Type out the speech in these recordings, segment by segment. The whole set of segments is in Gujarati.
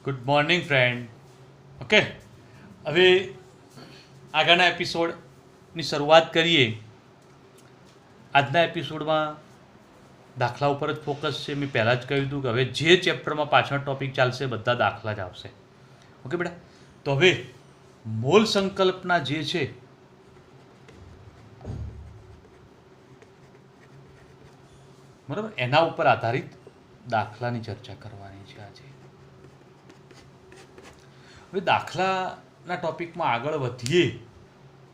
Good morning friend. ઓકે, હવે આગળના એપિસોડની શરૂઆત કરીએ. આજના એપિસોડમાં દાખલા ઉપર જ ફોકસ છે. મેં પહેલાં જ કહ્યું હતું કે હવે જે ચેપ્ટરમાં પાછળ ટોપિક ચાલશે બધા દાખલા જ આવશે. ઓકે બેટા, તો હવે મોલ સંકલ્પના જે છે બરાબર એના ઉપર આધારિત દાખલાની ચર્ચા કરવાની છે આજે. હવે દાખલાના ટોપિકમાં આગળ વધીએ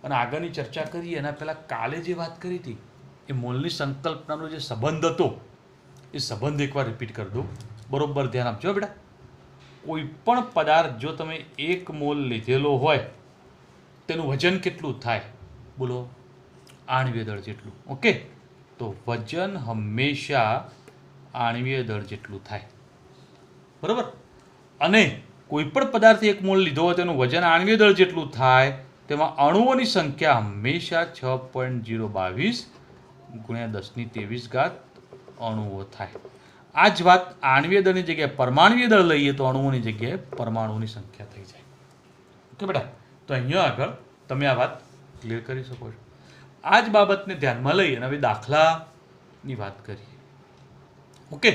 અને આગળની ચર્ચા કરીએ એના પહેલાં કાલે જે વાત કરી હતી એ મોલની સંકલ્પનાનો જે સંબંધ હતો એ સંબંધ એકવાર રિપીટ કરી દઉં. બરોબર ધ્યાન આપજો બેટા. કોઈ પણ પદાર્થ જો તમે 1 મોલ લીધેલો હોય તેનું વજન કેટલું થાય બોલો? આણ્વીય દળ જેટલું. ઓકે, તો વજન હંમેશા આણ્વીય દળ જેટલું થાય. બરાબર. અને કોઈ પણ પદાર્થ 1 મોલ લીધો હોય તેનું વજન આણ્વીય દળ જેટલું થાય તેમાં અણુઓની સંખ્યા હંમેશા 6.022 ગુણ્યા 10⁻23 અણુઓ થાય. આ જ વાત આણ્વીય દળની જગ્યાએ પરમાણ્વીય દળ લઈએ તો અણુઓની જગ્યાએ પરમાણુની સંખ્યા થઈ જાય. ઓકે બેટા, તો અહીંયા આગળ તમે આ વાત ક્લિયર કરી શકો છો. આ જ બાબતને ધ્યાનમાં લઈ અને હવે દાખલાની વાત કરીએ. ઓકે,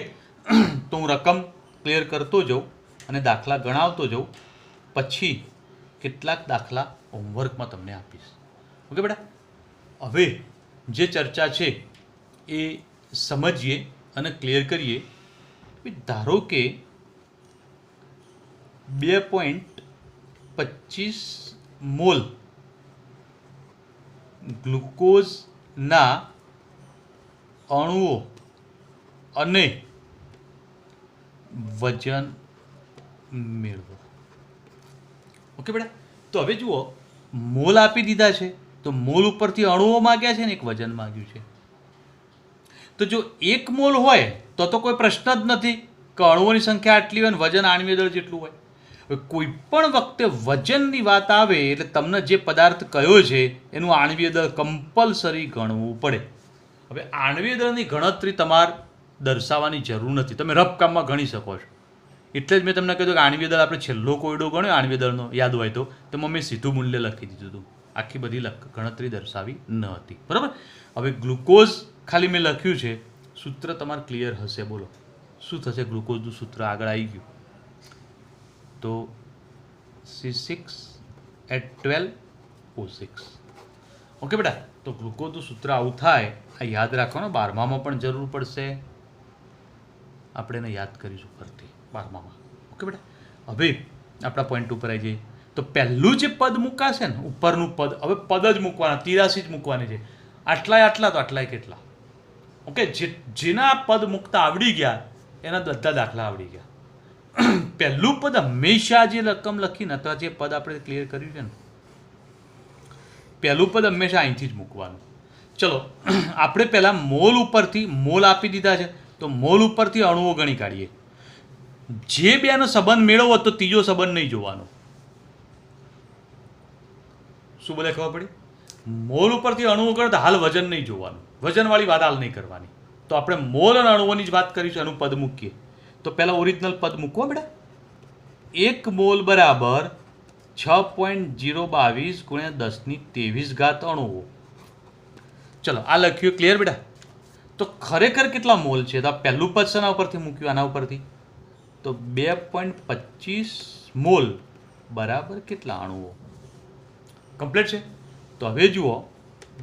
તો હું રકમ ક્લિયર કરતો જાઉં અને દાખલા ગણાવતો જાઉં, પછી કેટલાક દાખલા હોમવર્કમાં તમને આપીશ. ઓકે બેટા, હવે જે ચર્ચા છે એ સમજીએ અને ક્લિયર કરીએ. ધારો કે 2.25 મોલ ગ્લુકોઝના અણુઓ અને વજન મેળવો. ઓકે બેટા, તો હવે જુઓ, મોલ આપી દીધા છે તો મોલ ઉપરથી અણુઓ માગ્યા છે ને એક વજન માગ્યું છે. તો જો 1 મોલ હોય તો કોઈ પ્રશ્ન જ નથી કે અણુઓની સંખ્યા આટલી હોય અને વજન આણ્વીય દળ જેટલું હોય. હવે કોઈ પણ વખતે વજનની વાત આવે એટલે તમને જે પદાર્થ કયો છે એનું આણ્વીય દળ કમ્પલસરી ગણવું પડે. હવે આણ્વીય દળની ગણતરી તમારે દર્શાવવાની જરૂર નથી, તમે રફ કામમાં ગણી શકો છો. એટલે જ મેં તમને કહ્યું કે આણ્વીય દળ આપણે છેલ્લો કોયડો ગણ્યો આણ્વીય દળનો યાદ હોય તો તેમાં મેં સીધું મૂલ્ય લખી દીધું હતું. આખી બધી ગણતરી દર્શાવી ન હતી. બરાબર. હવે ગ્લુકોઝ ખાલી મેં લખ્યું છે, સૂત્ર તમારે ક્લિયર હશે. બોલો શું થશે? ગ્લુકોઝનું સૂત્ર આગળ આવી ગયું તો C6H12O6. ઓકે બેટા, તો ગ્લુકોઝનું સૂત્ર આવું થાય. આ યાદ રાખવાનું, 12મામાં પણ જરૂર પડશે. આપણે એને યાદ કરીશું ફરતી 12મામાં. ઓકે બેટા, હવે આપણા પોઈન્ટ ઉપર આવી જઈએ. તો પહેલું જે પદ મૂકાશે ને ઉપરનું પદ, હવે પદ જ મૂકવાના, 83 જ મૂકવાની છે. આટલાય આટલા તો આટલાય કેટલા. ઓકે, જેના પદ મૂકતા આવડી ગયા એના બધા દાખલા આવડી ગયા. પહેલું પદ હંમેશા જે રકમ લખીને અથવા જે પદ આપણે ક્લિયર કર્યું છે ને પહેલું પદ હંમેશા અહીંથી જ મૂકવાનું. ચલો આપણે પહેલાં મોલ ઉપરથી મોલ આપી દીધા છે તો મોલ ઉપરથી અણુઓ ગણી કાઢીએ. જે બેનો સંબંધ મેળવો તો ત્રીજો સંબંધ નહીં જોવાનો. શું બોલે ખબર પડી? મોલ ઉપરથી અણુઓ કરે તો હાલ વજન નહીં જોવાનું, વજનવાળી વાત હાલ નહીં કરવાની. તો આપણે મોલ અને અણુઓની જ વાત કરીશું, એનું પદ મૂકીએ. તો પહેલાં ઓરિજિનલ પદ મૂકવો બેટા. 1 મોલ બરાબર 6.022 ગુણ્યા 10⁻23 અણુઓ. ચલો આ લખ્યું, ક્લિયર બેટા? તો ખરેખર કેટલા મોલ છે? તો આ પહેલું પદ શેના ઉપરથી મૂક્યું? આના ઉપરથી. તો 2.25 મોલ બરાબર કેટલા અણુઓ? કમ્પ્લીટ છે. તો હવે જુઓ,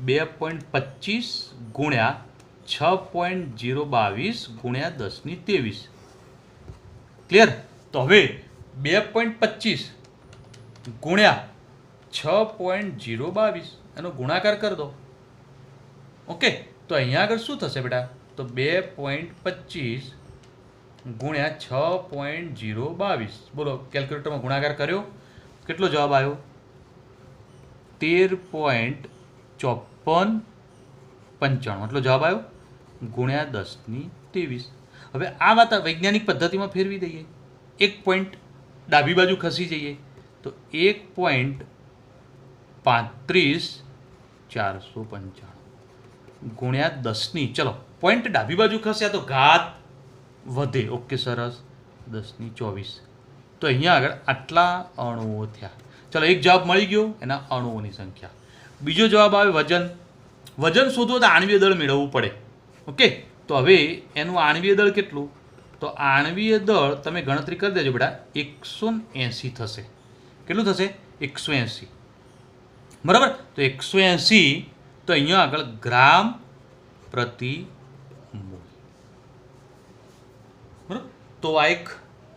2.25 ગુણ્યા 6.022 ગુણ્યા 10⁻23. ક્લિયર? તો હવે 2.25 ગુણ્યા 6.022 એનો ગુણાકાર કરી દો. ઓકે, તો અહીંયા આગળ શું થશે બેટા? તો 2.25 ગુણ્યા 6.022. બોલો, કેલ્ક્યુલેટરમાં ગુણાકાર કર્યો, કેટલો જવાબ આવ્યો? 13.5495 એટલો જવાબ આવ્યો ગુણ્યા 10⁻23. હવે આ વાત વૈજ્ઞાનિક પદ્ધતિમાં ફેરવી દઈએ. 1 પોઈન્ટ ડાબી બાજુ ખસી જઈએ તો 1.35 ગુણ્યા 10ની, ચલો પોઈન્ટ ડાબી બાજુ ખસ્યા તો ઘાત વધે. ઓકે સરસ, 10⁻24. તો અહીંયા આગળ આટલા અણુઓ થયા. ચલો એક જવાબ મળી ગયો એના અણુઓની સંખ્યા. બીજો જવાબ આવે વજન. વજન શોધવો તો આણ્વીય દળ મેળવવું પડે. ઓકે, તો હવે એનું આણ્વીય દળ કેટલું? તો આણ્વીય દળ તમે ગણતરી કરી દેજો બેટા, 180 થશે. કેટલું થશે? 180. બરાબર. તો 180 તો અહીંયા આગળ ગ્રામ પ્રતિ મોલ. બરાબર. તો આ એક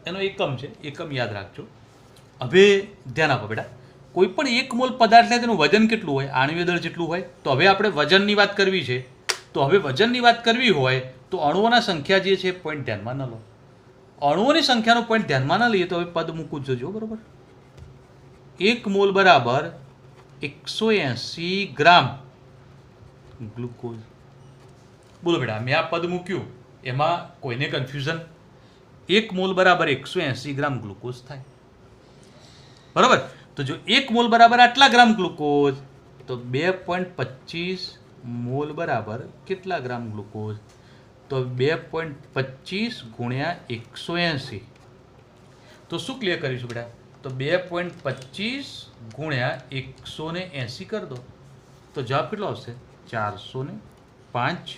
એનો એકમ છે, એકમ યાદ રાખજો. હવે ધ્યાન આપો બેટા, કોઈ પણ એક મોલ પદાર્થ લે તેનું વજન કેટલું હોય? આણ્વીય દળ જેટલું હોય. તો હવે આપણે વજનની વાત કરવી છે. તો હવે વજનની વાત કરવી હોય તો અણુઓના સંખ્યા જે છે પોઈન્ટ ધ્યાનમાં ન લો. અણુઓની સંખ્યાનો પોઈન્ટ ધ્યાનમાં ન લઈએ તો હવે પદ મૂકવું જોજો. બરાબર. 1 મોલ બરાબર 180 ગ્રામ ગ્લુકોઝ. બોલો બેટા, મેં આ પદ મૂક્યું એમાં કોઈને કન્ફ્યુઝન? 1 મોલ બરાબર 180 ગ્રામ ગ્લુકોઝ થાય. બરાબર. તો જો 1 મોલ બરાબર આટલા ગ્રામ ગ્લુકોઝ તો 2.25 મોલ બરાબર કેટલા ગ્રામ ગ્લુકોઝ? તો 2.25 ગુણ્યા 180. તો શું ક્લિયર કરીશું બેટા? તો 2.25 ગુણ્યા 180 કરી દો તો જવાબ કેટલો આવશે? 405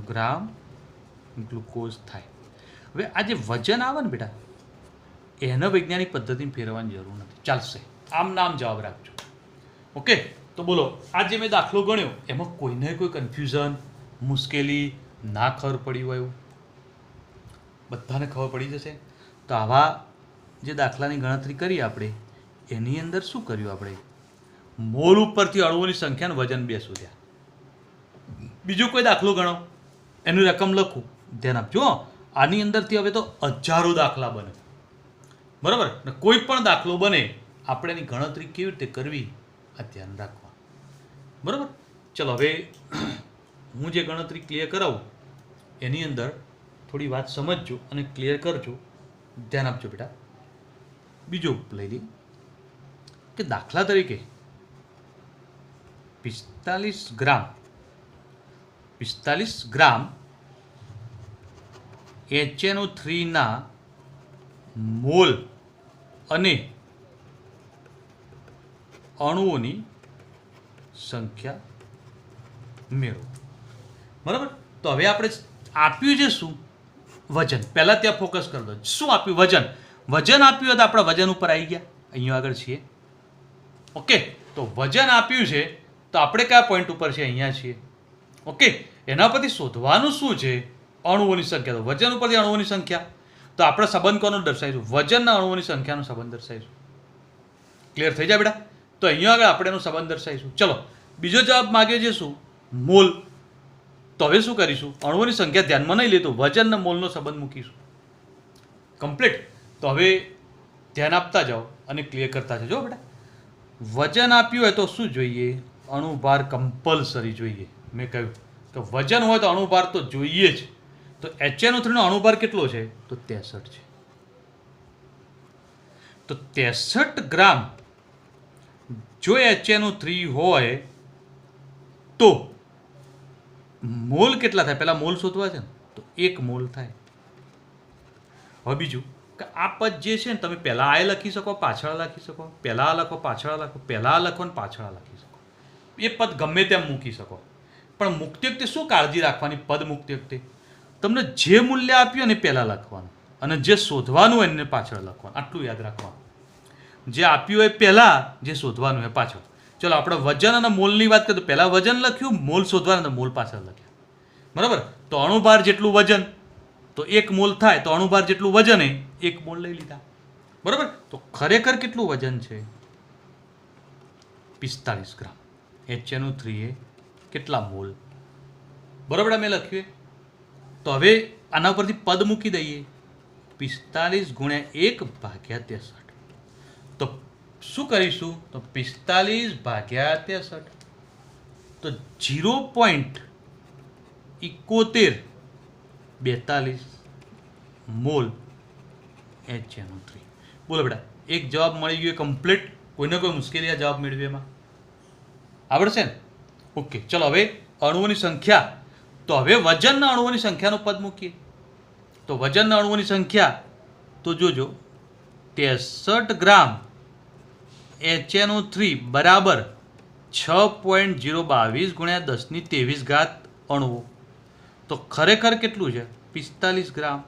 ગ્રામ ગ્લુકોઝ થાય. હવે આ જે વજન આવે ને બેટા, એને વૈજ્ઞાનિક પદ્ધતિમાં ફેરવવાની જરૂર નથી, ચાલશે. આમ નામ જવાબ રાખજો. ઓકે, તો બોલો, આ જે મેં દાખલો ગણ્યો એમાં કોઈને કોઈ કન્ફ્યુઝન, મુશ્કેલી, ના ખબર પડી હોય એવું? બધાને ખબર પડી જશે. તો આવા જે દાખલાની ગણતરી કરી આપણે, એની અંદર શું કર્યું આપણે? મોલ ઉપરથી અણુઓની સંખ્યાનું વજન 2 શોધ્યા. બીજો કોઈ દાખલો ગણો, એનું રકમ લખું. ધ્યાન આપજો, આની અંદરથી હવે તો હજારો દાખલા બને. બરાબર. ને કોઈ પણ દાખલો બને આપણે એની ગણતરી કેવી રીતે કરવી આ ધ્યાન રાખવા. બરાબર. ચલો હવે હું જે ગણતરી ક્લિયર કરાવું એની અંદર થોડી વાત સમજજો અને ક્લિયર કરજો. ધ્યાન આપજો બેટા. બીજો લઈ લઈએ કે દાખલા તરીકે 45 ગ્રામ HNO3 ના મોલ અને અણુઓની સંખ્યા મેળવો. બરાબર. તો હવે આપણે આપ્યું છે શું? વજન. પહેલા ત્યાં ફોકસ કરી દો. શું આપ્યું? વજન. વજન આપ્યું તો આપણે વજન ઉપર આવી ગયા, અહીંયા આગળ છીએ. ઓકે, તો વજન આપ્યું છે તો આપણે કયા પોઈન્ટ ઉપર છે? અહીંયા છીએ. ઓકે, એના પરથી શોધવાનું શું છે? અણુઓની સંખ્યા. તો વજન ઉપરથી અણુઓની સંખ્યા. તો આપણે સંબંધ કોનો દર્શાવીશું? વજનના અણુઓની સંખ્યાનો સંબંધ દર્શાવીશું. ક્લિયર થઈ જાય બેટા? તો અહીંયા આગળ આપણે એનો સંબંધ દર્શાવીશું. ચલો, બીજો જવાબ માગ્યો છે શું? મોલ. તો હવે શું કરીશું? અણુઓની સંખ્યા ધ્યાનમાં નહીં લેતો, વજનના મોલનો સંબંધ મૂકીશું. કમ્પ્લીટ. તો હવે ધ્યાન આપતા જાઓ અને ક્લિયર કરતા જજો બેટા. વજન આપ્યું હોય તો શું જોઈએ? અણુભાર કમ્પલસરી જોઈએ. મેં કહ્યું કે વજન હોય તો અણુભાર તો જોઈએ જ. તો HNO3 નો અણુભાર કેટલો છે? તો 63 છે. તો 63 ગ્રામ જો HNO3 હોય તો મોલ કેટલા થાય? પહેલા મોલ શોધવા છે ને, તો 1 મોલ થાય. હવે બીજું કે આ પદ જે છે ને, તમે પહેલા આ લખી શકો, પાછળ લખી શકો, પહેલા આ લખો, પાછળ લખો, પહેલા આ લખો ને પાછળ લખી શકો. એ પદ ગમે તેમ મૂકી શકો. પણ મૂકતી વખતે શું કાળજી રાખવાની? પદ મૂકતી વખતે તમને જે મૂલ્ય આપ્યું ને પહેલા લખવાનું અને જે શોધવાનું હોય એને પાછળ લખવાનું. આટલું યાદ રાખવાનું. જે આપ્યું હોય પહેલા, જે શોધવાનું હોય પાછળ. ચલો આપણે વજન અને મોલની વાત કરીએ તો પહેલા વજન લખ્યું, મોલ શોધવાનું તો મોલ પાછળ લખ્યા. બરાબર. તો અણુભાર જેટલું વજન તો 1 મોલ થાય, તો અણુભાર જેટલું વજન એ 1 મોલ લઈ લીધા. બરાબર. તો ખરેખર કેટલું વજન છે? 45 ગ્રામ. HNO3 એ કેટલા મોલ? બરાબર મેં લખ્યું. તો હવે આના પરથી પદ મૂકી દઈએ. 45 ગુણ્યા 1 ભાગ્યા 63. તો શું કરીશું? તો 45 ભાગ્યા 63 તો 0.7142 મોલ HNO3. બોલો બેટા, એક જવાબ મળી ગયો કમ્પ્લીટ. કોઈને કોઈ મુશ્કેલી આ જવાબ મેળવી એમાં આવડશે ને? ઓકે, ચલો હવે અણુઓની સંખ્યા. તો હવે વજનના અણુઓની સંખ્યાનો પદ મૂકીએ. તો વજનના અણુઓની સંખ્યા તો જોજો 63 ગ્રામ HNO3 બરાબર 6.022 ગુણ્યા 10⁻23 અણુઓ. તો ખરેખર કેટલું છે? 45 ગ્રામ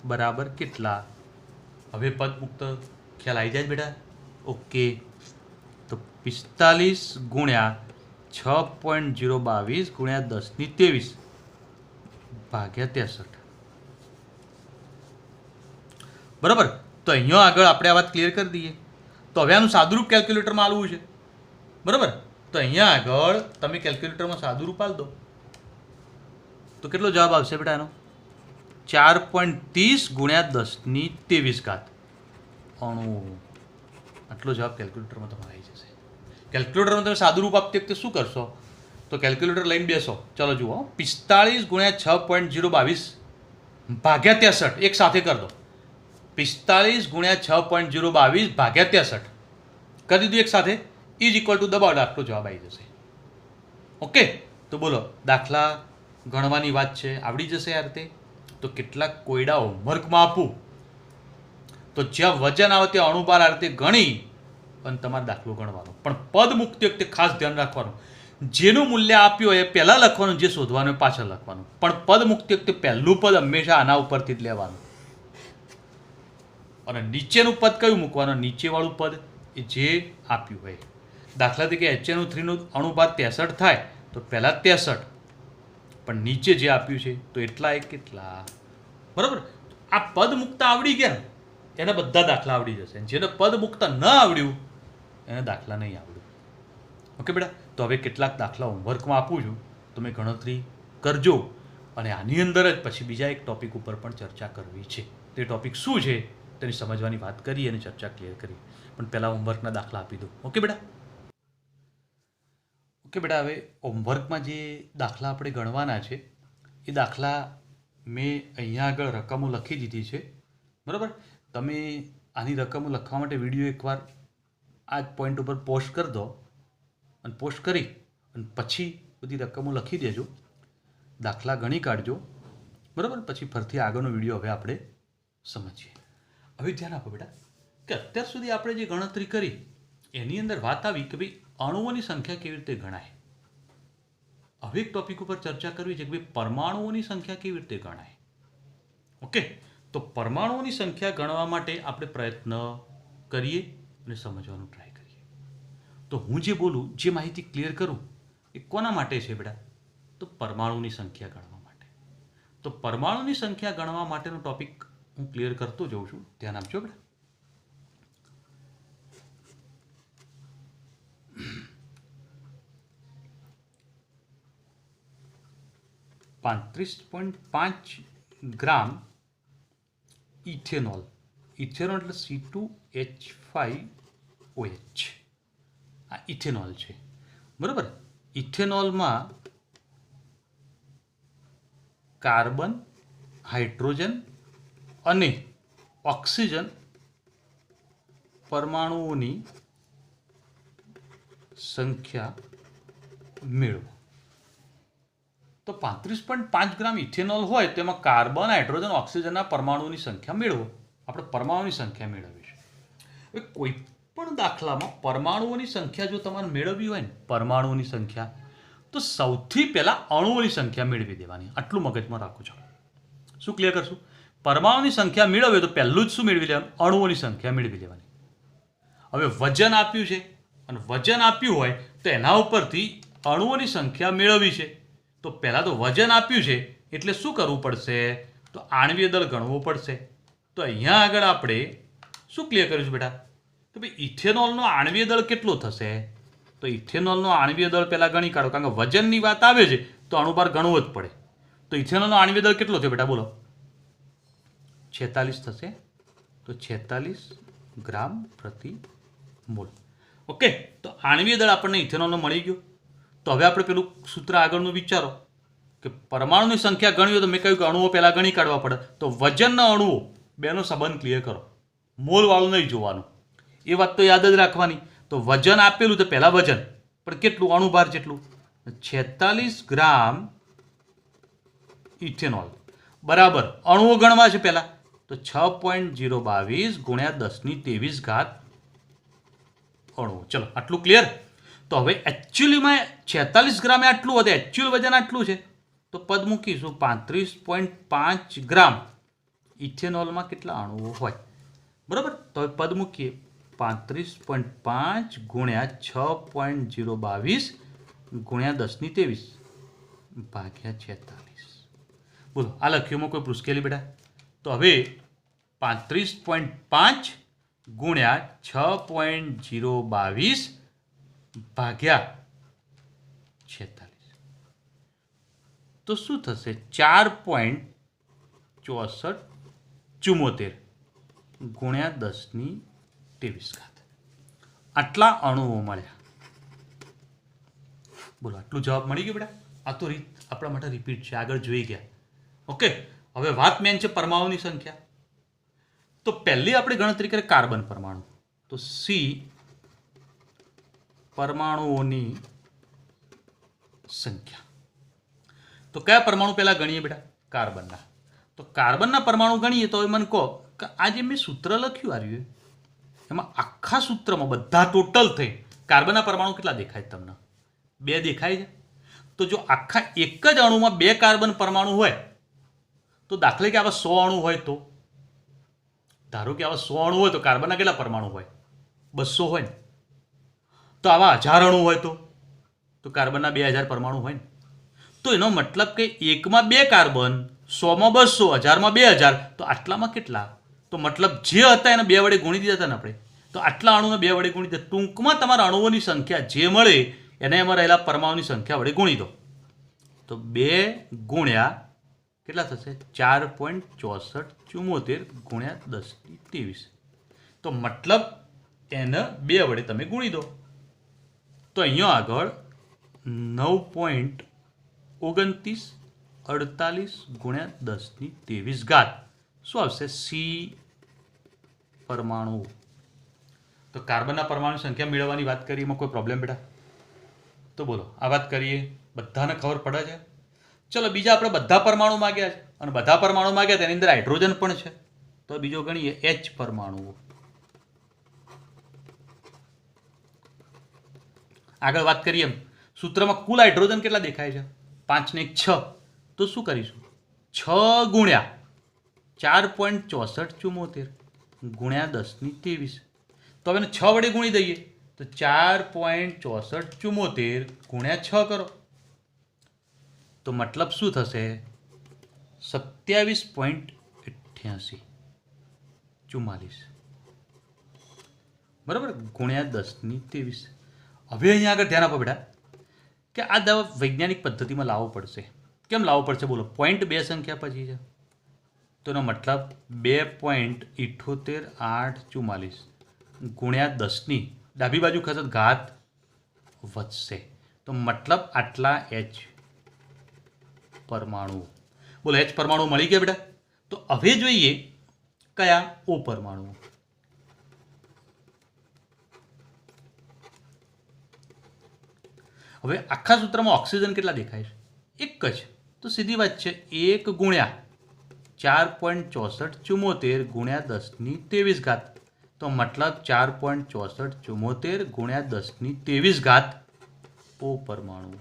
બરાબર કેટલા? હવે પદ મુક્ત ખ્યાલ આવી જાય બેટા? ઓકે. તો 45 ગુણ્યા 6.022 ગુણ્યા 10⁻23 ભાગ્યા 63. બરાબર. તો અહીંયા આગળ આપણે આ વાત ક્લિયર કરી દઈએ. તો હવે આનું સાદુરૂપ કેલ્ક્યુલેટરમાં આલવું છે. બરાબર. તો અહીંયા આગળ તમે કેલ્ક્યુલેટરમાં સાદુરૂપ આલ દો તો કેટલો જવાબ આવશે બેટા એનો? 4.30 ગુણ્યા 10⁻23 અણુ. આટલો જવાબ કેલ્ક્યુલેટરમાં તમારે આવી જશે. કેલ્ક્યુલેટરમાં તમે સાદુરૂપ આપતી વખતે શું કરશો? તો કેલ્ક્યુલેટર લઈને બેસો. ચલો જુઓ, 45 ગુણ્યા 6.022 ભાગ્યા 63 એક સાથે કરી દો. 45 ગુણ્યા 6.022 ભાગ્યા 63 કરી દીધું એક સાથે. ઇઝ ઇક્વલ ટુ દબાવો, આટલો જવાબ આવી જશે. ઓકે. તો બોલો, દાખલા ગણવાની વાત છે, આવડી જશે આ રીતે. તો કેટલાક કોયડા હોમવર્કમાં આપું તો જ્યાં વજન આવે ત્યાં અણુબાર આ રીતે ગણી અને તમારે દાખલો ગણવાનો. પણ પદ મુક્તિ વખતે ખાસ ધ્યાન રાખવાનું, જેનું મૂલ્ય આપ્યું હોય એ પહેલાં લખવાનું, જે શોધવાનું એ પાછળ લખવાનું. પણ પદ મુક્તિ વખતે પહેલું પદ હંમેશા આના ઉપરથી જ લેવાનું અને નીચેનું પદ કયું મૂકવાનું? નીચેવાળું પદ એ જે આપ્યું હોય. દાખલા તરીકે HNO3 નું અણુભાર 63 થાય તો પહેલાં 63, પણ નીચે જે આપ્યું છે તો એટલા એક કેટલા. બરાબર. આ પદ મુક્તા આવડી ગયા એને બધા દાખલા આવડી જશે. જેને પદ મુક્તા ન આવડ્યું એને દાખલા નહીં આવડ્યું. ઓકે બેટા. તો હવે કેટલાક દાખલા હોમવર્કમાં આપું છું, તમે ગણતરી કરજો. અને આની અંદર જ પછી બીજા એક ટોપિક ઉપર પણ ચર્ચા કરવી છે. તે ટોપિક શું છે તેની સમજવાની વાત કરી અને ચર્ચા ક્લિયર કરી. પણ પહેલાં હોમવર્કના દાખલા આપી દો. ઓકે બેટા? ઓકે બેટા. હવે હોમવર્કમાં જે દાખલા આપણે ગણવાના છે એ દાખલા મેં અહીંયા આગળ રકમો લખી દીધી છે. બરાબર. તમે આની રકમો લખવા માટે વિડીયો એકવાર આ જ પોઈન્ટ ઉપર પોસ્ટ કરી દો અને પોસ્ટ કરી અને પછી બધી રકમો લખી દેજો, દાખલા ગણી કાઢજો. બરાબર. પછી ફરીથી આગળનો વિડીયો હવે આપણે સમજીએ. હવે ધ્યાન આપો બેટા કે અત્યાર સુધી આપણે જે ગણતરી કરી એની અંદર વાત આવી કે ભાઈ અણુઓની સંખ્યા કેવી રીતે ગણાય. હવે એક ટોપિક ઉપર ચર્ચા કરવી છે કે ભાઈ પરમાણુઓની સંખ્યા કેવી રીતે ગણાય. ઓકે. તો પરમાણુઓની સંખ્યા ગણવા માટે આપણે પ્રયત્ન કરીએ અને સમજવાનું ટ્રાય કરીએ. તો હું જે બોલું, જે માહિતી ક્લિયર કરું એ કોના માટે છે બેટા? તો પરમાણુની સંખ્યા ગણવા માટે. તો પરમાણુની સંખ્યા ગણવા માટેનો ટોપિક હું ક્લિયર કરતો જઉં છું. ધ્યાન આપજો બેટા. $35.5 ગ્રામ ઇથેનોલ. ઇથેનોલ એટલે C2H5OH. આ ઇથેનોલ છે. બરાબર. ઇથેનોલમાં કાર્બન, હાઇડ્રોજન અને ઓક્સિજન પરમાણુઓની સંખ્યા મેળવો. તો 35.5 ગ્રામ ઇથેનોલ હોય તેમાં કાર્બન, હાઇડ્રોજન, ઓક્સિજનના પરમાણુની સંખ્યા મેળવો. આપણે પરમાણુની સંખ્યા મેળવવી છે. હવે કોઈ પણ દાખલામાં પરમાણુઓની સંખ્યા જો તમારે મેળવવી હોય ને, પરમાણુઓની સંખ્યા, તો સૌથી પહેલાં અણુઓની સંખ્યા મેળવી દેવાની. આટલું મગજમાં રાખો છો. શું ક્લિયર કરશું? પરમાણુની સંખ્યા મેળવે તો પહેલું જ શું મેળવી લેવાનું? અણુઓની સંખ્યા મેળવી લેવાની. હવે વજન આપ્યું છે અને વજન આપ્યું હોય તો એના ઉપરથી અણુઓની સંખ્યા મેળવવી છે. તો પહેલાં તો વજન આપ્યું છે એટલે શું કરવું પડશે? તો આણ્વીય દળ ગણવો પડશે. તો અહીંયા આગળ આપણે શું ક્લિયર કરીશું બેટા? તો ભાઈ ઇથેનોલનો આણ્વીય દળ કેટલો થશે? તો ઇથેનોલનો આણ્વીય દળ પહેલાં ગણી કાઢો, કારણ કે વજનની વાત આવે છે તો અણુભાર ગણવો જ પડે. તો ઇથેનોલનો આણ્વીય દળ કેટલો થયો બેટા? બોલો. 46 થશે. તો 46 ગ્રામ પ્રતિ મોલ. ઓકે. તો આણ્વીય દળ આપણને ઇથેનોલનો મળી ગયો. તો હવે આપણે પેલું સૂત્ર આગળનું વિચારો કે પરમાણુની સંખ્યા ગણી હોય તો મેં કહ્યું કે અણુઓ પહેલાં ગણી કાઢવા પડે. તો વજનના અણુઓ બેનો સંબંધ ક્લિયર કરો. મોલવાળું નહીં જોવાનું. એ વાત તો યાદ જ રાખવાની. તો વજન આપેલું તો પહેલાં વજન, પણ કેટલું? અણુભાર જેટલું. 46 ગ્રામ ઇથેનોલ બરાબર અણુઓ ગણવા છે પહેલાં. તો તો 6.022 ગુણ્યા 10⁻23 અણુઓ. ચલો આટલું ક્લિયર. તો હવે એકચ્યુઅલીમાં 46 ગ્રામે આટલું વધે, એકચ્યુઅલ વજન આટલું છે, તો પદ મૂકીશું 35.5 ગ્રામ. ઇથેનોલમાં કેટલા અણુઓ હોય? બરાબર. તો હવે પદ મૂકીએ 35.5 ગુણ્યા 6.022 ગુણ્યા 10⁻23 ભાગ્યા 46. બોલો આ લખ્યુંમાં કોઈ મુશ્કેલી બેટા? તો હવે 35.5 ગુણ્યા 6.022 ભાગ્યા 46 તો શું થશે? 4.64 ગુણ્યા 10⁻23. આટલા અણુઓ મળ્યા. બોલો આટલું જવાબ મળી ગયો બેટા? આ તો રીત આપણા માટે રિપીટ છે, આગળ જોઈ ગયા. ઓકે. હવે વાત મેન છે પરમાણુની સંખ્યા. તો પહેલી આપણે ગણતરી કરીએ કાર્બન પરમાણુ. તો સી પરમાણુઓની સંખ્યા. તો કયા પરમાણુ પહેલા ગણીએ બેટા? કાર્બનના. તો કાર્બનના પરમાણુ ગણીએ તો મને કહો કે આ જે મેં સૂત્ર લખ્યું આવ્યું એમાં આખા સૂત્રમાં બધા ટોટલ થઈ કાર્બનના પરમાણુ કેટલા દેખાય તમને? 2 દેખાય છે. તો જો આખા એક જ અણુમાં 2 કાર્બન પરમાણુ હોય તો દાખલે કે આવા 100 અણુ હોય તો ધારો કે આવા 100 અણુ હોય તો કાર્બનના કેટલા પરમાણુ હોય? 200 હોય ને. તો આવા 1000 અણુ હોય તો કાર્બનના 2000 પરમાણુ હોય ને. તો એનો મતલબ કે એકમાં 2 કાર્બન, 100માં 200, 1000માં 2000, તો આટલામાં કેટલા? તો મતલબ જે હતા એને 2 વડે ગુણી દીધા હતા ને આપણે. તો આટલા અણુને 2 વડે ગુણી દીધા. ટૂંકમાં તમારા અણુઓની સંખ્યા જે મળે એને એમાં રહેલા પરમાણુની સંખ્યા વડે ગુણી દો. તો 2 ગુણ્યા કેટલા થશે? 4.64 ગુણ્યા 10⁻23. તો મતલબ એને 2 વડે તમે ગુણી દો. તો અહીંયા આગળ 9.2948 ગુણ્યા 10⁻23 શું આવશે? સી પરમાણુ. તો કાર્બનના પરમાણુ સંખ્યા મેળવવાની વાત કરીએ, એમાં કોઈ પ્રોબ્લેમ બેટા? તો બોલો આ વાત કરીએ, બધાને ખબર પડે છે? ચલો બીજા આપણે બધા પરમાણુ માંગ્યા છે અને બધા પરમાણુ માંગ્યા તેની અંદર હાઇડ્રોજન પણ છે. તો બીજો ગણીએ H પરમાણુઓ. આગળ વાત કરીએ એમ સૂત્રમાં કુલ હાઇડ્રોજન કેટલા દેખાય છે? 5 ને 1 6. તો શું કરીશું? 6 ગુણ્યા 4.64 ગુણ્યા 10⁻23. તો હવે 6 વડે ગુણી દઈએ તો 4.64 ગુણ્યા 6 કરો તો મતલબ શું થશે? 27.88 બરાબર ગુણ્યા 10⁻23. હવે અહીંયા આગળ ધ્યાન આપો બેટા કે આ દવા વૈજ્ઞાનિક પદ્ધતિમાં લાવવો પડશે. કેમ લાવવો પડશે બોલો? 0.2 સંખ્યા પછી છે તો એનો મતલબ 2.78844 ગુણ્યા 10ની ડાબી બાજુ ખસે ઘાત વધશે. તો મતલબ આટલા H પરમાણુ. બોલો H પરમાણુ મળી ગયા બેટા? તો હવે જોઈએ કયા O પરમાણુ. હવે આખા સૂત્રમાં ઓક્સિજન કેટલા દેખાય છે? એક જ. તો સીધી વાત છે 1 ગુણ્યા 4.64 ગુણ્યા 10⁻23. તો મતલબ 4.64 ગુણ્યા 10⁻23 O પરમાણુ.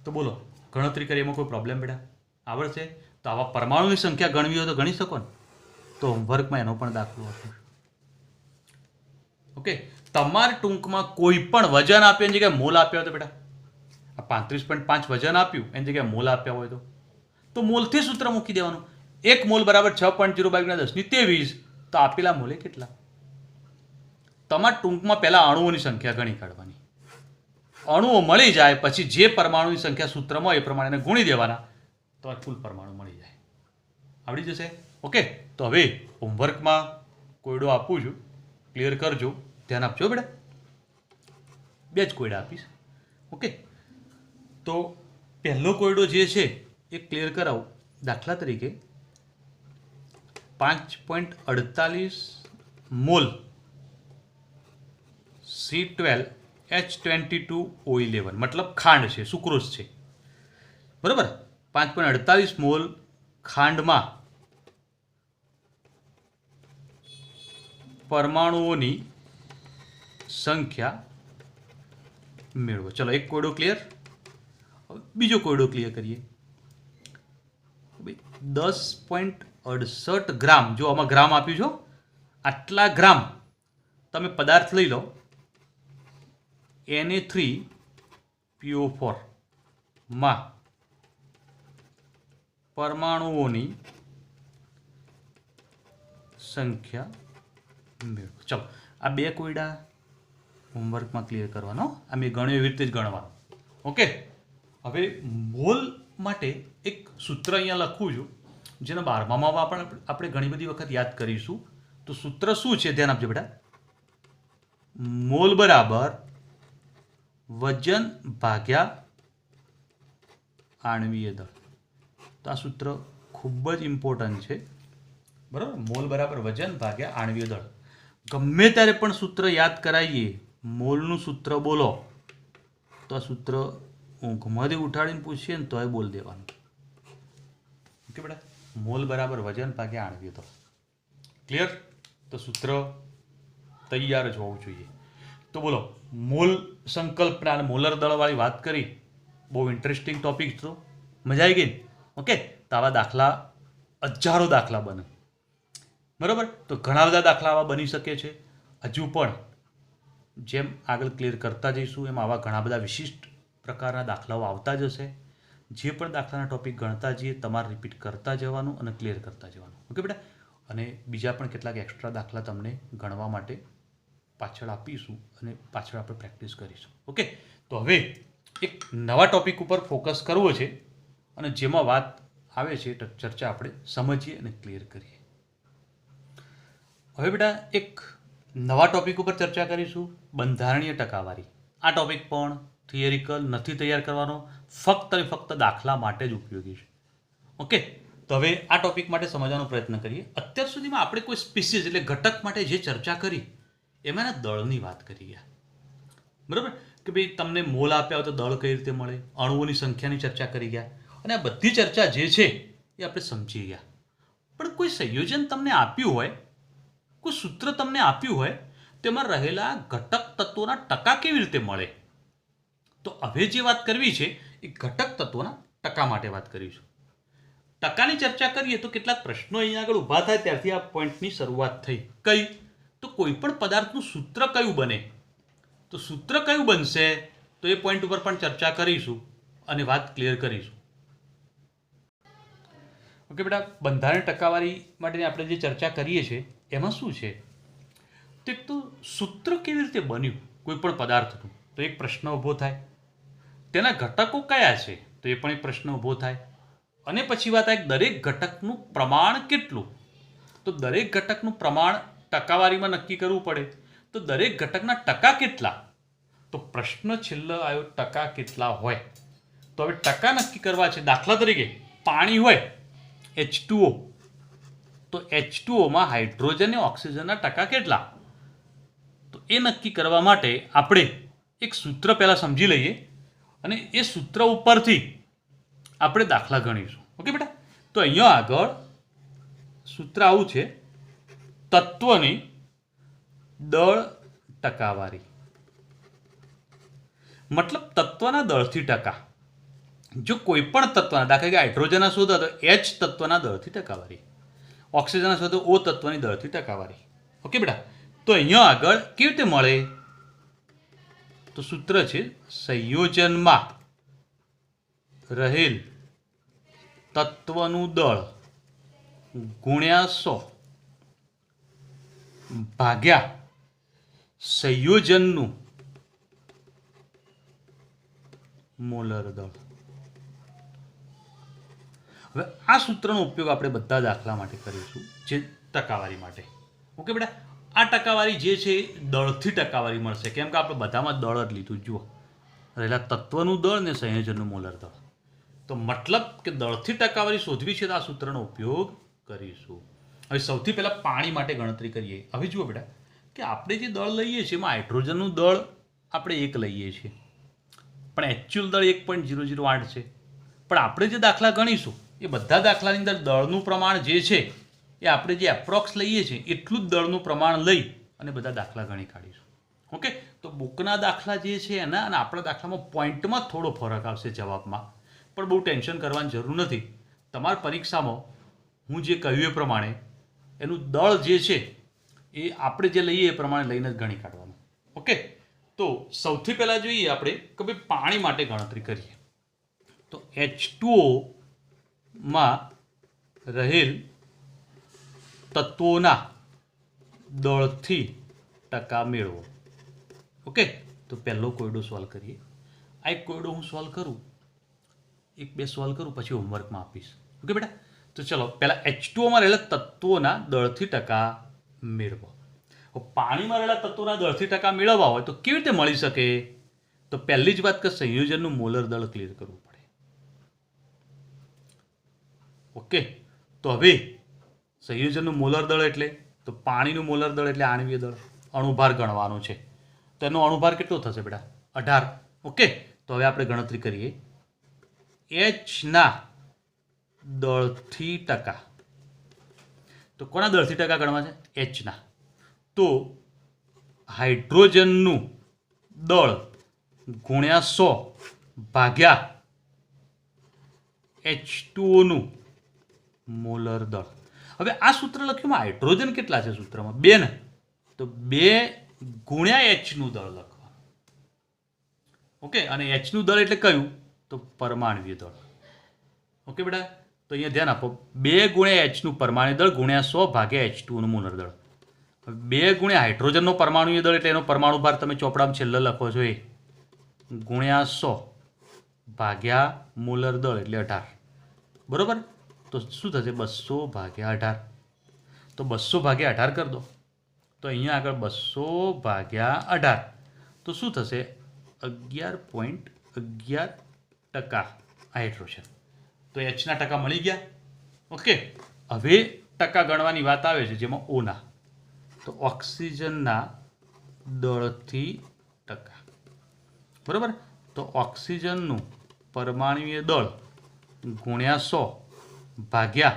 તો બોલો ગણતરી કરીએ, એમાં કોઈ પ્રોબ્લેમ બેટા? આવડશે? તો આવા પરમાણુની સંખ્યા ગણવી હોય તો ગણી શકો ને. તો હોમવર્કમાં એનો પણ દાખલો આપો. ઓકે. તમારે ટૂંકમાં કોઈ પણ વજન આપ્યું એની જગ્યાએ મોલ આપ્યા હોય તો બેટા આ 35.5 વજન આપ્યું એની જગ્યાએ મોલ આપ્યા હોય તો મોલથી સૂત્ર મૂકી દેવાનું. 1 મોલ બરાબર 6.0 ગુણ્યા 10⁻23. તો આપેલા મોલે કેટલા? તમારે ટૂંકમાં પહેલા અણુઓની સંખ્યા ગણી કાઢવાની. અણુઓ મળી જાય પછી જે પરમાણુની સંખ્યા સૂત્રમાં હોય એ પ્રમાણે ગુણી દેવાના તો કુલ પરમાણુ મળી જાય. આવડી જશે? ઓકે. તો હવે હોમવર્કમાં કોયડો આપું છું, ક્લિયર કરજો, ધ્યાન આપજો બેટા. 2 જ કોયડા આપીશ. ઓકે. તો પહેલો કોયડો જે છે એ ક્લિયર કરાવું. દાખલા તરીકે 5.48 મોલ C12H22O11 મતલબ ખાંડ છે, સુક્રોઝ છે. બરાબર. 5.48 મોલ ખાંડમાં પરમાણુઓની સંખ્યા મેળવો. ચલો, એક કોયડો ક્લિયર. બીજો કોયડો ક્લિયર કરીએ. 10.68 ગ્રામ, જો આમાં ગ્રામ આપ્યું છો, આટલા ગ્રામ તમે પદાર્થ લઈ લો Na3PO4 માં પરમાણુઓની સંખ્યા મેળવો. ચલો, આ બે કોયડા હોમવર્કમાં ક્લિયર કરવાનો. આ મેં ગણ્યું એવી રીતે જ ગણવાનો. ઓકે. હવે મોલ માટે એક સૂત્ર અહીંયા લખું છું, જેને 12મામાં પણ આપણે ઘણી બધી વખત યાદ કરીશું. તો સૂત્ર શું છે? ધ્યાન આપજો બેટા. મોલ બરાબર વજન ભાગ્યા આણ્વીય દળ. તો આ સૂત્ર ખૂબ જ ઇમ્પોર્ટન્ટ છે. બરાબર? મોલ બરાબર વજન ભાગ્યા આણ્વીય દળ. ગમે ત્યારે પણ સૂત્ર યાદ કરાવીએ, મોલનું સૂત્ર બોલો તો આ સૂત્ર ઊંઘમાંથી ઉઠાડીને પૂછીએ ને તોય બોલ દેવાનું. ઓકે બેટા? મોલ બરાબર વજન ભાગ્યા આણ્વીય દળ. ક્લિયર? તો સૂત્ર તૈયાર જ હોવું જોઈએ. તો બોલો, મોલ સંકલ્પના અને મોલર દળવાળી વાત કરી. બહુ ઇન્ટરેસ્ટિંગ ટોપિક હતો. મજા આવી ગઈ? ઓકે. તો આવા દાખલા, હજારો દાખલા બને. બરાબર? તો ઘણા બધા દાખલા આવા બની શકે છે. હજુ પણ જેમ આગળ ક્લિયર કરતા જઈશું એમ આવા ઘણા બધા વિશિષ્ટ પ્રકારના દાખલાઓ આવતા જ હશે. જે પણ દાખલાના ટોપિક ગણતા જઈએ, તમારે રિપીટ કરતા જવાનું અને ક્લિયર કરતા જવાનું. ઓકે બેટા? અને બીજા પણ કેટલાક એક્સ્ટ્રા દાખલા તમને ગણવા માટે પાછળ આપીશું અને પાછળ આપણે પ્રેક્ટિસ કરીશું. ઓકે. તો હવે એક નવા ટોપિક ઉપર ફોકસ કરવો છે અને જેમાં વાત આવે છે ચર્ચા આપણે સમજીએ અને ક્લિયર કરીએ. હવે બેટા એક નવા ટોપિક ઉપર ચર્ચા કરીશું, બંધારણીય ટકાવારી. આ ટોપિક પણ થિયરિકલ નથી તૈયાર કરવાનો, ફક્ત અને ફક્ત દાખલા માટે જ ઉપયોગી છે. ઓકે. તો હવે આ ટોપિક માટે સમજવાનો પ્રયત્ન કરીએ. અત્યાર સુધીમાં આપણે કોઈ સ્પીસીસ એટલે ઘટક માટે જે ચર્ચા કરી એમાં દળની વાત કરી ગયા. બરાબર? કે ભાઈ તમને મોલ આપ્યા હોય તો દળ કઈ રીતે મળે, અણુઓની સંખ્યાની ચર્ચા કરી ગયા. અને આ બધી ચર્ચા જે છે એ આપણે સમજી ગયા. પણ કોઈ સંયોજન તમને આપ્યું હોય, કોઈ સૂત્ર તમને આપ્યું હોય, તેમાં રહેલા ઘટક તત્વોના ટકા કેવી રીતે મળે? તો હવે જે વાત કરવી છે એ ઘટક તત્વોના ટકા માટે વાત કરીશું. ટકાની ચર્ચા કરીએ તો કેટલાક પ્રશ્નો અહીંયા આગળ ઊભા થાય. ત્યારથી આ પોઈન્ટની શરૂઆત થઈ. કઈ? તો કોઈ પણ પદાર્થનું સૂત્ર કયું બને? તો સૂત્ર કયું બનશે તો એ પોઈન્ટ ઉપર પણ ચર્ચા કરીશું અને વાત ક્લિયર કરીશું. ઓકે બેટા? બંધારણ ટકાવારી માટેની આપણે જે ચર્ચા કરીએ છીએ એમાં શું છે? તો એક તો સૂત્ર કેવી રીતે બન્યું કોઈ પણ પદાર્થનું, તો એક પ્રશ્ન ઊભો થાય. તેના ઘટકો કયા છે? તો એ પણ એક પ્રશ્ન ઊભો થાય. અને પછી વાત આવે દરેક ઘટકનું પ્રમાણ કેટલું? તો દરેક ઘટકનું પ્રમાણ ટકાવારીમાં નક્કી કરવું પડે. તો દરેક ઘટકના ટકા કેટલા? તો પ્રશ્ન છેલ્લો આવ્યો ટકા કેટલા હોય. તો હવે ટકા નક્કી કરવા છે. દાખલા તરીકે પાણી હોય H2O, તો H2Oમાં હાઇડ્રોજન અને ઓક્સિજનના ટકા કેટલા? તો એ નક્કી કરવા માટે આપણે એક સૂત્ર પહેલાં સમજી લઈએ અને એ સૂત્ર ઉપરથી આપણે દાખલા ગણીશું. ઓકે બેટા? તો અહીંયા આગળ સૂત્ર આવું છે, તત્વની દળ ટકાવારી. મતલબ તત્વના દળથી ટકા. જો કોઈ પણ તત્વના, દાખલા કે હાઇડ્રોજનના શોધો તો H તત્વના દળથી ટકાવારી, ઓક્સિજનના શોધો O તત્વની દળથી ટકાવારી. ઓકે બેટા? તો અહીંયા આગળ કેવી રીતે મળે? તો સૂત્ર છે સંયોજનમાં રહેલ તત્વનું દળ ગુણ્યા 100 ભાગ્યા સંયોજનનું મોલર દળ. હવે આ સૂત્રનો ઉપયોગ આપણે બધા દાખલા માટે કરીશું, જે ટકાવારી માટે. ઓકે બેટા? આ ટકાવારી જે છે દળથી ટકાવારી મળશે, કેમ કે આપણે બધામાં દળ જ લીધું. જુઓ, રહેલા તત્વનું દળ ને સંયોજનનું મોલર દળ. તો મતલબ કે દળથી ટકાવારી શોધવી છે તો આ સૂત્રનો ઉપયોગ કરીશું. હવે સૌથી પહેલાં પાણી માટે ગણતરી કરીએ. હવે જુઓ બેટા કે આપણે જે દળ લઈએ છીએ એમાં હાઇડ્રોજનનું દળ આપણે 1 લઈએ છીએ, પણ એકચ્યુઅલ દળ 1.008 છે. પણ આપણે જે દાખલા ગણીશું એ બધા દાખલાની અંદર દળનું પ્રમાણ જે છે એ આપણે જે એપ્રોક્સ લઈએ છીએ એટલું જ દળનું પ્રમાણ લઈ અને બધા દાખલા ગણી કાઢીશું. ઓકે, તો બુકના દાખલા જે છે એના અને આપણા દાખલામાં પોઈન્ટમાં થોડો ફરક આવશે જવાબમાં, પણ બહુ ટેન્શન કરવાની જરૂર નથી. તમારી પરીક્ષામાં હું જે કહ્યું એ પ્રમાણે એનું દળ જે છે એ આપણે જે લઈએ એ પ્રમાણે લઈને જ ગણી કાઢવાનું. ઓકે, તો સૌથી પહેલાં જોઈએ આપણે કે ભાઈ પાણી માટે ગણતરી કરીએ. તો H2O માં રહેલ તત્વોના દળથી ટકા મેળવો. ઓકે, તો પહેલો કોયડો સોલ્વ કરીએ. આ એક કોયડો હું સોલ્વ કરું, એક બે સોલ્વ કરું, પછી હોમવર્કમાં આપીશ. ઓકે બેટા, તો ચલો પહેલાં H2O માં રહેલા તત્વોના દળથી ટકા મેળવો. પાણીમાં રહેલા તત્વોના દળથી ટકા મેળવવા હોય તો કેવી રીતે મળી શકે? તો પહેલી જ વાત કે સંયોજનનું મોલર દળ ક્લિયર કરવું પડે. ઓકે, તો હવે સંયોજનનું મોલર દળ એટલે તો પાણીનું મોલર દળ એટલે આણ્વીય દળ, અણુભાર ગણવાનો છે. તો એનો અણુભાર કેટલો થશે બેટા? 18. ઓકે, તો હવે આપણે ગણતરી કરીએ. Hના દળથી ટકા, તો કોના દળથી ટકા ગણવા છે? Hના. તો હાઇડ્રોજનનું દળ ગુણ્યા 100 ભાગ્યા H2Oનું મોલર દળ. હવે આ સૂત્ર લખ્યું, હાઇડ્રોજન કેટલા છે સૂત્રમાં? 2 ને, તો 2 ગુણ્યા Hનું દળ લખવાનું. ઓકે, અને Hનું દળ એટલે કયું? તો પરમાણ્વીય દળ. ઓકે બેટા, તો અહીંયા ધ્યાન આપો, 2 ગુણ્યા Hનું પરમાણ્વીય દળ ગુણ્યા 100 ભાગ્યા H2Oનું મોલર દળ. 2 ગુણ્યા હાઇડ્રોજનનો પરમાણુય દળ એટલે એનો પરમાણુ ભાર તમે ચોપડામાં છેલ્લે લખો છો એ ગુણ્યા 100 ભાગ્યા મોલર દળ એટલે 18. બરોબર, તો શું થશે? 200 ભાગ્યા 18. તો 200 ભાગ્યા 18 કરી દો, તો અહીંયા આગળ 200 ભાગ્યા 18 તો શું થશે? 11.11% હાઇડ્રોજન. તો Hના ટકા મળી ગયા. ઓકે, હવે ટકા ગણવાની વાત આવે છે જેમાં ઓના. તો ઓક્સિજનના દળથી ટકા. બરાબર, તો ઓક્સિજનનું પરમાણુય દળ ગુણ્યા 100 ભાગ્યા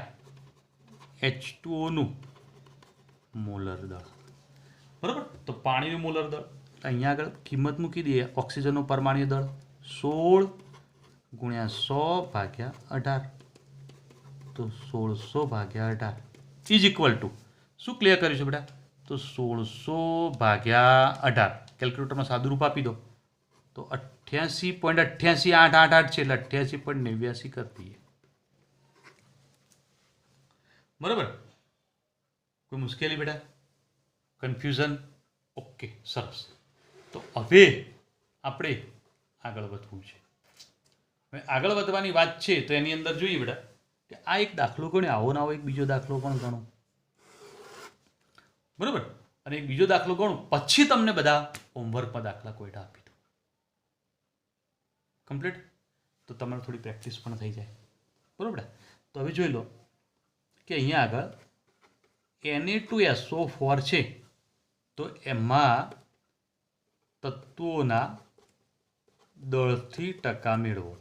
H2Oનું મોલર દળ. બરાબર, તો પાણીનું મોલર દળ અહીંયા આગળ કિંમત મૂકી દઈએ. ઓક્સિજનનું પરમાણુય દળ 16 ગુણ્યા 100 ભાગ્યા 18, તો 1600 ભાગ્યા 18 ઇઝ ઇક્વલ ટુ શું ક્લિયર કરીશું બેટા? તો 1600 ભાગ્યા 18 કેલ્ક્યુલેટરમાં સાદું રૂપ આપી દો તો 88.88 છે એટલે 88.89 કરી દઈએ. બરાબર, કોઈ મુશ્કેલી બેટા? કન્ફ્યુઝન? ઓકે, સરસ. તો હવે આપણે આગળ વધવું છે. હવે આગળ વધવાની વાત છે તો એની અંદર જોઈએ બેટા કે આ એક દાખલો ગણ્યો, આવો ને આવો એક બીજો દાખલો પણ ગણો. બરાબર, અને એક બીજો દાખલો ગણું પછી તમને બધા હોમવર્કમાં દાખલા કોઈટા આપી દો. કમ્પ્લીટ, તો તમારે થોડી પ્રેક્ટિસ પણ થઈ જાય. બરાબર, તો હવે જોઈ લો કે અહીંયા આગળ Na2SO4 છે, તો એમાં તત્વોના દળથી ટકા મેળવો.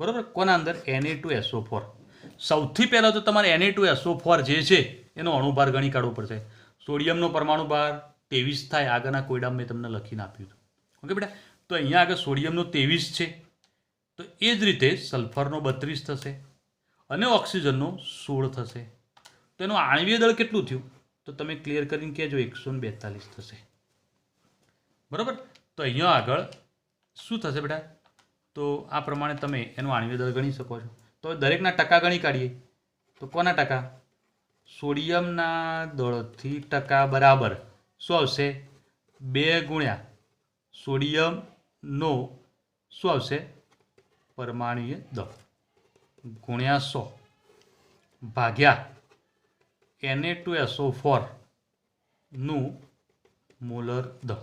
બરાબર, કોના અંદર? Na2SO4. સૌથી પહેલાં તો તમારે Na2SO4 જે છે એનો અણુભાર ગણી કાઢવો પડશે. સોડિયમનો પરમાણુ ભાર 23 થાય. આગળના કોયડામાં મેં તમને લખીને આપ્યું હતું. ઓકે બેટા, તો અહીંયા આગળ સોડિયમનો 23 છે, તો એ જ રીતે સલ્ફરનો 32 થશે અને ઓક્સિજનનો 16 થશે. તો એનું આણ્વીય દળ કેટલું થયું? તો તમે ક્લિયર કરીને કહેજો, 142 થશે. બરાબર, તો અહીંયા આગળ શું થશે બેટા? તો આ પ્રમાણે તમે એનું આણ્વીય દળ ગણી શકો છો. તો દરેકના ટકા ગણી કાઢીએ. તો કોના ટકા? સોડિયમના દળથી ટકા બરાબર શું આવશે? 2 ગુણ્યા સોડિયમનો શું આવશે? પરમાણુય દળ ગુણ્યા 100 ભાગ્યા Na2SO4 નું મોલર દળ.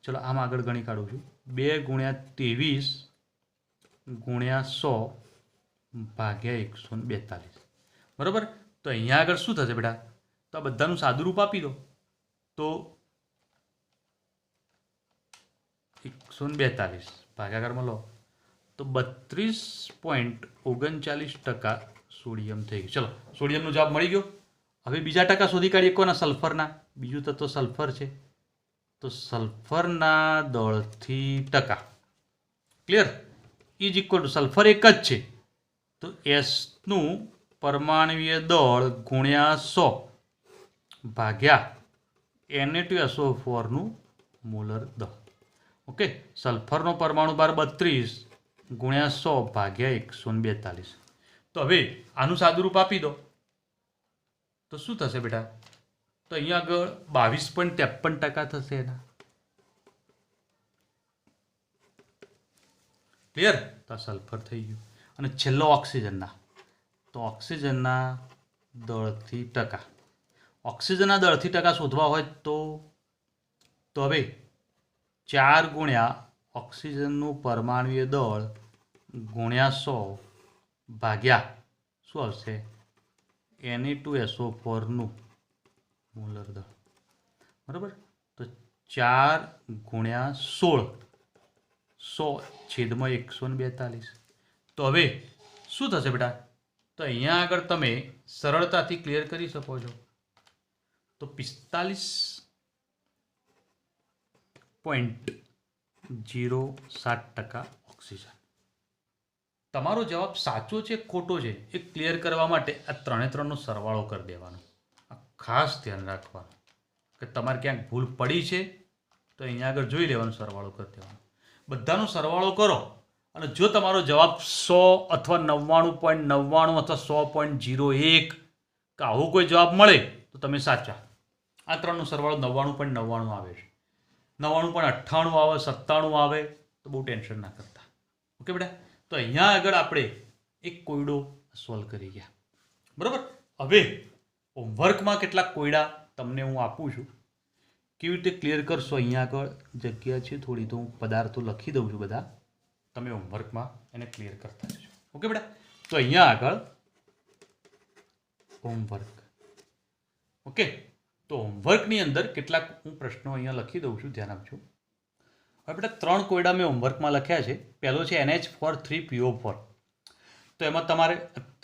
ચલો આમ આગળ ગણી કાઢું છું. 2 ગુણ્યા 23 ગુણ્યા 100 ભાગ્યા 142. બરાબર, તો અહીંયા આગળ શું થશે બેટા? તો આ બધાનું સાદું રૂપ આપી દો તો 142 ભાગાકારમાં લો તો 32.39% સોડિયમ થઈ ગયું. ચલો, સોડિયમનો જવાબ મળી ગયો. હવે બીજા ટકા શોધી કાઢીએ કોના? સલ્ફરના. બીજું તત્વ સલ્ફર છે, તો સલ્ફરના દળથી ટકા. Clear? Is equal to sulphur એક જ છે, તો એસનું પરમાણુય દળ ગુણ્યા 100 ભાગ્યા Na2SO4નું મોલર દળ. ઓકે, સલ્ફરનો પરમાણુ ભાર 32 ગુણ્યા 100 ભાગ્યા 142. તો હવે આનું સાદુરૂપ આપી દો તો શું થશે બેટા? તો અહીંયા આગળ 22.53% થશે એના. ક્લિયર? તો સલ્ફર થઈ ગયું. અને છેલ્લો ઓક્સિજનના, તો ઓક્સિજનના દળથી ટકા. ઓક્સિજનના દળથી ટકા શોધવા હોય તો હવે 4 ગુણ્યા ઓક્સિજનનું પરમાણુય દળ ગુણ્યા 100 ભાગ્યા શું આવશે? Na2SO4નું મોલર દળ. બરાબર? તો 4 ગુણ્યા 16 100/142. તો હવે શું થશે બેટા? તો અહીંયા આગળ તમે સરળતાથી ક્લિયર કરી શકો છો. તો 45.07% ઓક્સિજન. તમારો જવાબ સાચો છે ખોટો છે એ ક્લિયર કરવા માટે આ 3 સરવાળો કરી દેવાનો. આ ખાસ ધ્યાન રાખવાનું કે તમારે ક્યાંક ભૂલ પડી છે તો અહીંયા આગળ જોઈ લેવાનું, સરવાળો કરી દેવાનો. બધાનો સરવાળો કરો અને જો તમારો જવાબ 100 અથવા 99.99 અથવા 100.01 કે આવો કોઈ જવાબ મળે તો તમે સાચા. આ 3નો સરવાળો 99.99 આવે છે. 99.98 આવે, 97 આવે તો બહુ ટેન્શન ના કરતા. ઓકે બેટા? તો અહીંયા આગળ આપણે એક કોયડો સોલ્વ કરી ગયા. બરાબર? હવે હોમવર્કમાં કેટલાક કોયડા તમને હું આપું છું, કેવી રીતે ક્લિયર કરશો અહીંયા આગળ જગ્યા છે થોડી, તો હું પદાર્થો લખી દઉં છું બધા, તમે હોમવર્કમાં એને ક્લિયર કરતા જજો. ઓકે બેટા? તો અહીંયા આગળ હોમવર્ક. ઓકે, તો હોમવર્કની અંદર કેટલાક હું પ્રશ્નો અહીંયા લખી દઉં છું, ધ્યાન આપજો. હવે બેટા 3 કોયડા મેં હોમવર્કમાં લખ્યા છે. પહેલો છે NH4 3PO4. તો એમાં તમારે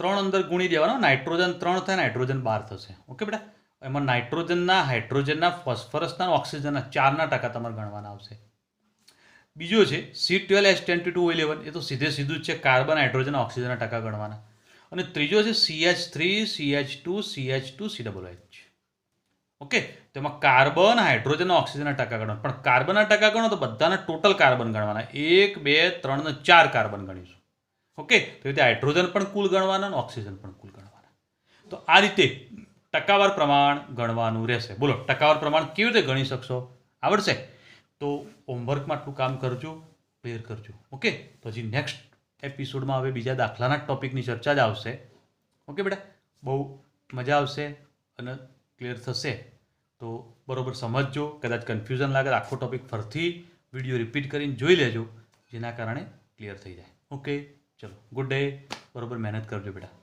3 અંદર ગુણી દેવાનો. નાઇટ્રોજન 3 થાય, નાઇટ્રોજન 12 થશે. ઓકે બેટા? એમાં નાઇટ્રોજનના, હાઇડ્રોજનના, ફોસ્ફરસના, ઓક્સિજનના 4ના ટકા તમારે ગણવાના આવશે. બીજો છે C12H10 એ તો સીધું જ છે, કાર્બન, હાઇડ્રોજન, ઓક્સિજનના ટકા ગણવાના. અને ત્રીજો છે CH3 CH2 CH2 COOH. Okay, તેમાં કાર્બન, હાઇડ્રોજન, ઓક્સિજનના ટકા ગણવાના. પણ કાર્બનના ટકા ગણો તો બધાના ટોટલ કાર્બન ગણવાના. 1 2 3 ને 4 કાર્બન ગણીશું. ઓકે, તો રીતે હાઇડ્રોજન પણ કુલ ગણવાના અને ઓક્સિજન પણ કુલ ગણવાના. તો આ રીતે ટકાવાર પ્રમાણ ગણવાનું રહેશે. બોલો, ટકાવાર પ્રમાણ કેવી રીતે ગણી શકશો? આવડશે? તો હોમવર્કમાં આટલું કામ કરજો, ક્લિયર કરજો. ઓકે, તો હજી નેક્સ્ટ એપિસોડમાં હવે બીજા દાખલાના ટોપિકની ચર્ચા જ આવશે. ઓકે બેટા? બહુ મજા આવશે અને ક્લિયર થશે. તો બરાબર સમજજો. કદાચ કન્ફ્યુઝન લાગે આખો ટોપિક ફરથી વિડીયો રિપીટ કરીને જોઈ લેજો, જેના કારણે ક્લિયર થઈ જાય. ઓકે, ચલો, ગુડ ડે. બરાબર મહેનત કરજો બેટા.